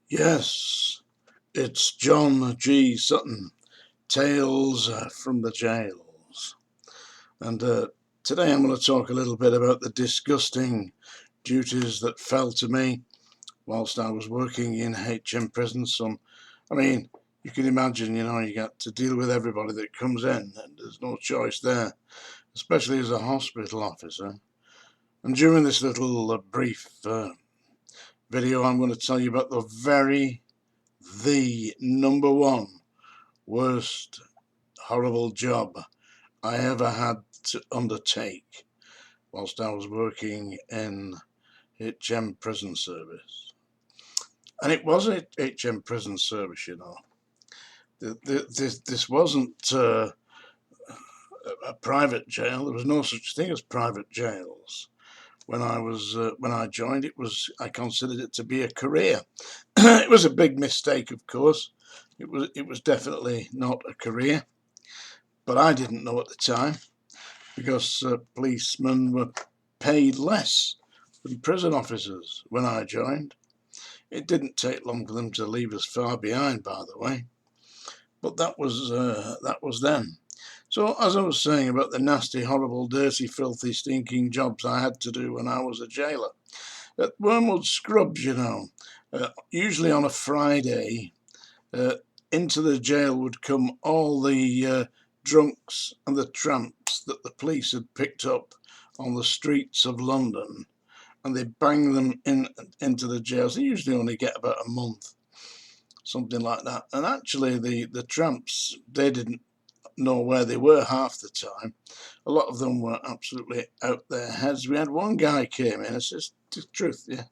Yes, it's John G. Sutton, Tales from the Jails. And today I'm going to talk a little bit about the disgusting duties that fell to me whilst I was working in HM prisons. You can imagine, you got to deal with everybody that comes in, and there's no choice there, especially as a hospital officer. And during this little brief video, I'm going to tell you about the number one worst horrible job I ever had to undertake whilst I was working in HM prison service. And it was a HM prison service, you know. This wasn't a private jail. There was no such thing as private jails. When I joined, I considered it to be a career. It was a big mistake, of course. It was definitely not a career, but I didn't know at the time because policemen were paid less than prison officers when I joined. It didn't take long for them to leave us far behind, by the way, but that was then. So, as I was saying about the nasty, horrible, dirty, filthy, stinking jobs I had to do when I was a jailer. At Wormwood Scrubs, usually on a Friday, uh, into the jail would come all the drunks and the tramps that the police had picked up on the streets of London, and they bang them into the jails. They usually only get about a month, something like that. And actually, the tramps, they didn't know where they were half the time. A lot of them were absolutely out their heads. We had one guy came in. It's just the truth, yeah.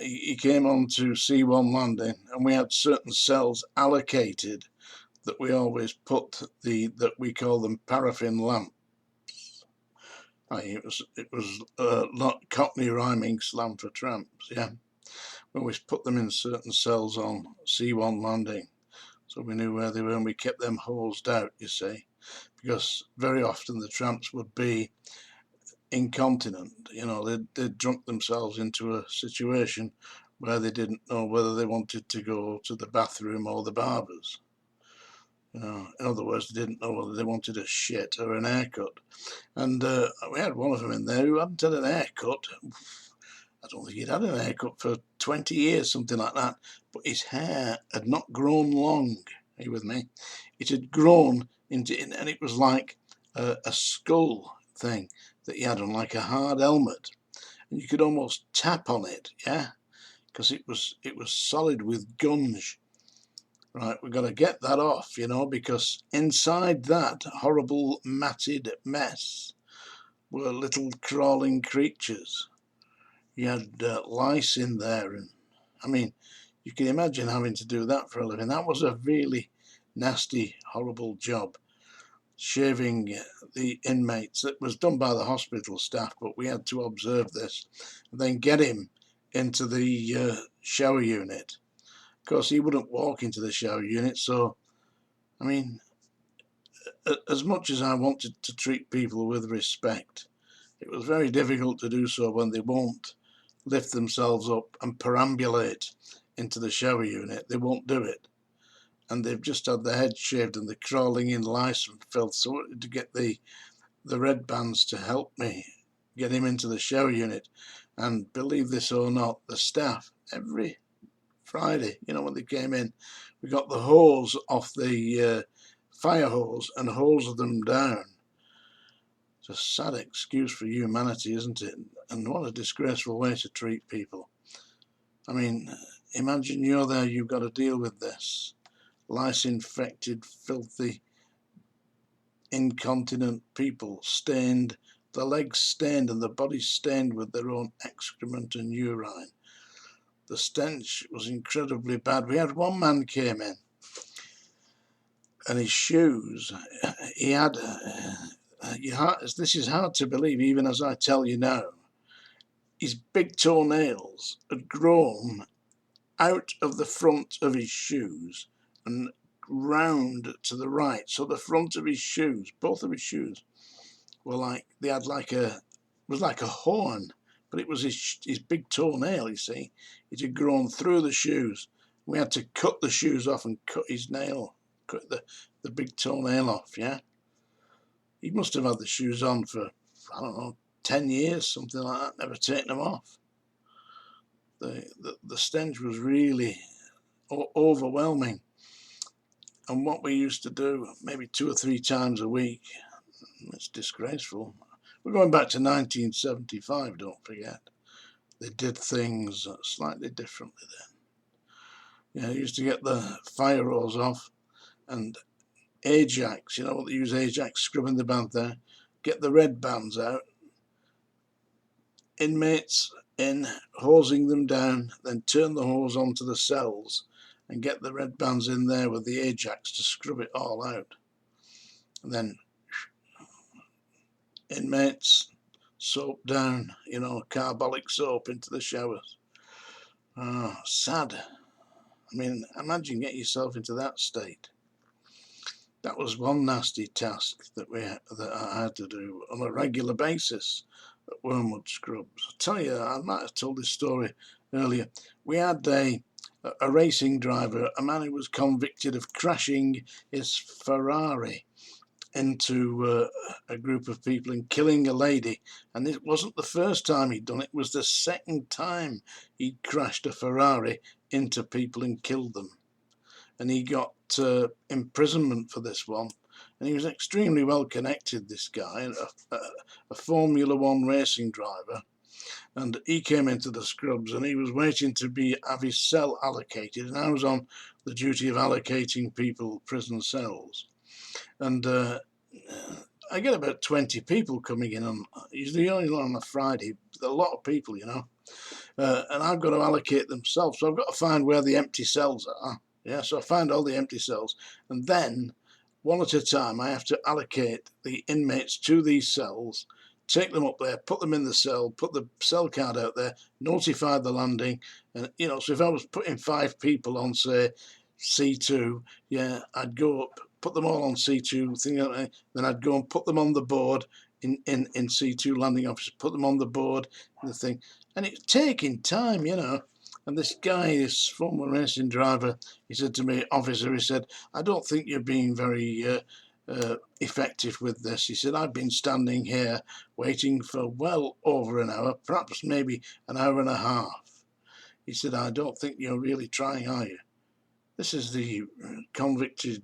He came on to C1 landing, and we had certain cells allocated that we always put that we call them paraffin lamps. It was Cockney rhyming slang for tramps, yeah. We always put them in certain cells on C1 landing, so we knew where they were, and we kept them hosed out, you see, because very often the tramps would be incontinent. They'd drunk themselves into a situation where they didn't know whether they wanted to go to the bathroom or the barber's. In other words, they didn't know whether they wanted a shit or an haircut. And we had one of them in there who hadn't had an haircut. I don't think he'd had an haircut for 20 years, something like that. But his hair had not grown long. Are you with me? It had grown and it was like a skull thing that he had on, like a hard helmet. And you could almost tap on it, yeah? Because it was solid with gunge. Right, we've got to get that off, because inside that horrible matted mess were little crawling creatures. You had lice in there, and you can imagine having to do that for a living. That was a really nasty, horrible job, shaving the inmates. It was done by the hospital staff, but we had to observe this and then get him into the shower unit. Of course, he wouldn't walk into the shower unit, so as much as I wanted to treat people with respect, it was very difficult to do so when they won't lift themselves up and perambulate into the shower unit. They won't do it. And they've just had their head shaved and they're crawling in lice and filth. So I wanted to get the red bands to help me get him into the shower unit. And believe this or not, the staff, every Friday, when they came in, we got the hose off the fire hose and hosed them down. It's a sad excuse for humanity, isn't it? And what a disgraceful way to treat people. Imagine you're there, you've got to deal with this. Lice-infected, filthy, incontinent people, stained, the legs stained and the body stained with their own excrement and urine. The stench was incredibly bad. We had one man came in, and his shoes, he had, this is hard to believe even as I tell you now, his big toenails had grown out of the front of his shoes and round to the right. So the front of his shoes, both of his shoes, were like, they had was like a horn, but it was his big toenail, you see. It had grown through the shoes. We had to cut the shoes off and cut his nail, cut the big toenail off, yeah. He must have had the shoes on for, I don't know, 10 years, something like that, never taken them off. The stench was really overwhelming. And what we used to do, maybe 2 or 3 times a week, it's disgraceful. We're going back to 1975, don't forget. They did things slightly differently then. Yeah, you used to get the fire hose off and Ajax, you know what they use Ajax, scrubbing the band there, get the red bands out, inmates in, hosing them down, then turn the hose onto the cells and get the red bands in there with the Ajax to scrub it all out. And then inmates, soap down, you know, carbolic soap into the showers. Oh, sad. I mean, imagine getting yourself into that state. That was one nasty task that I had to do on a regular basis at Wormwood Scrubs. I tell you, I might have told this story earlier. We had a racing driver, a man who was convicted of crashing his Ferrari into a group of people and killing a lady, and it wasn't the first time he'd done it, it was the second time he'd crashed a Ferrari into people and killed them, and he got imprisonment for this one. And he was extremely well connected, this guy, a Formula One racing driver, and he came into the Scrubs and he was waiting to have his cell allocated, and I was on the duty of allocating people prison cells. And I get about 20 people coming in on, usually only on a Friday, a lot of people, you know, and I've got to allocate themselves, so I've got to find where the empty cells are. Yeah, so I find all the empty cells, and then one at a time I have to allocate the inmates to these cells, take them up there, put them in the cell, put the cell card out there, notify the landing, and you know, so if I was putting 5 people on, say, C2, yeah, I'd go up, put them all on C2, then I'd go and put them on the board in C2 landing office, put them on the board, the thing, and it's taking time, you know. And this guy, this former racing driver, he said to me, officer, he said, I don't think you're being very effective with this. He said, I've been standing here waiting for well over an hour, perhaps maybe an hour and a half. He said, I don't think you're really trying, are you? This is the convicted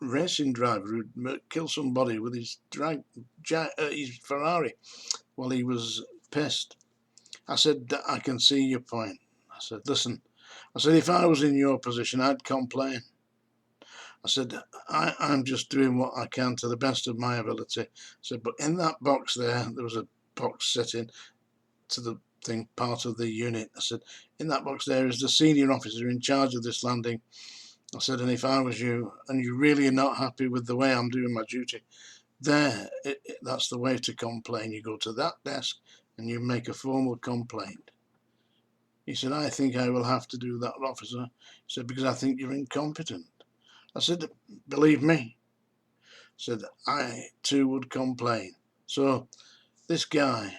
racing driver who killed somebody with his Ferrari while he was pissed. I said, I can see your point. I said, listen, I said, if I was in your position, I'd complain. I said, I'm just doing what I can to the best of my ability. I said, but in that box there was a box set in to the thing, part of the unit. I said, in that box there is the senior officer in charge of this landing. I said, and if I was you, and you really are not happy with the way I'm doing my duty, that's the way to complain. You go to that desk and you make a formal complaint. He said, I think I will have to do that, officer. He said, because I think you're incompetent. I said, believe me. I said, I too would complain. So this guy,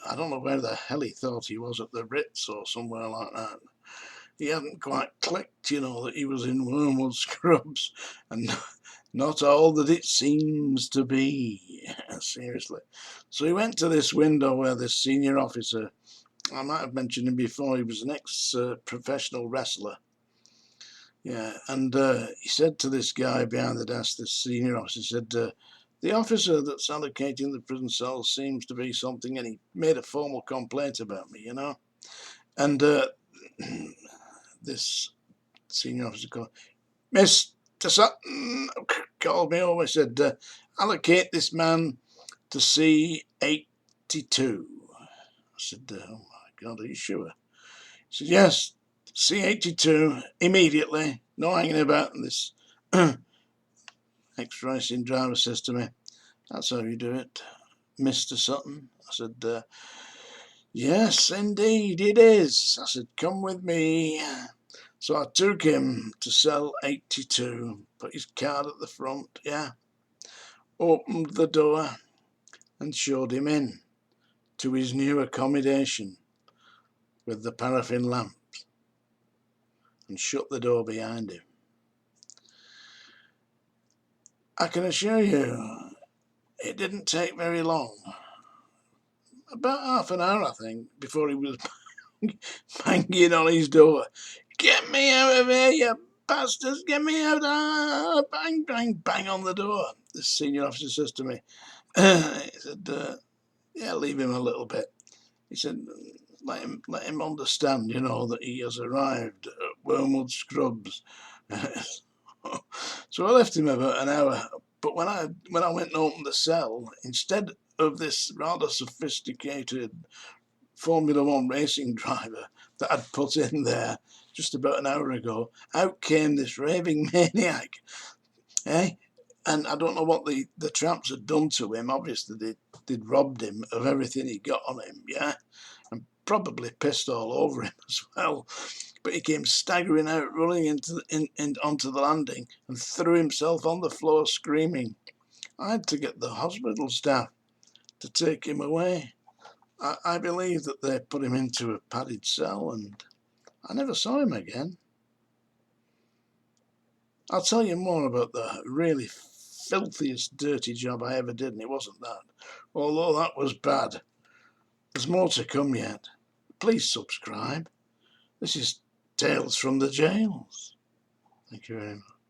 I don't know where the hell he thought he was, at the Ritz or somewhere like that. He hadn't quite clicked, you know, that he was in Wormwood Scrubs, and not all that it seems to be. Seriously. So he went to this window where this senior officer, I might have mentioned him before, he was an ex-professional wrestler. Yeah, and he said to this guy behind the desk, this senior officer, he said, the officer that's allocating the prison cells seems to be something, and he made a formal complaint about me, you know. And this senior officer called, Mr. Sutton, called me over, said, allocate this man to C82. I said, oh my God, are you sure? He said, yes, C82, immediately, no hanging about. And this ex-racing driver says to me, that's how you do it, Mr. Sutton. I said, yes, indeed, it is. I said, come with me. So I took him to cell 82, put his card at the front, yeah, opened the door and showed him in. to his new accommodation with the paraffin lamp and shut the door behind him. I can assure you it didn't take very long, about half an hour I think, before he was banging on his door. "Get me out of here, you bastards, get me out!" Bang, bang, bang on the door. The senior officer says to me, he said, "Yeah, leave him a little bit." He said, let him understand, that he has arrived at Wormwood Scrubs." So I left him about an hour, but when I went and opened the cell, instead of this rather sophisticated Formula One racing driver that I'd put in there just about an hour ago, out came this raving maniac, eh? And I don't know what the tramps had done to him. Obviously, they'd robbed him of everything he got on him, yeah? And probably pissed all over him as well. But he came staggering out, running onto the landing, and threw himself on the floor screaming. I had to get the hospital staff to take him away. I believe that they put him into a padded cell, and I never saw him again. I'll tell you more about the really filthiest, dirty job I ever did, and it wasn't that. Although that was bad. There's more to come yet. Please subscribe. This is Tales from the Jails. Thank you very much.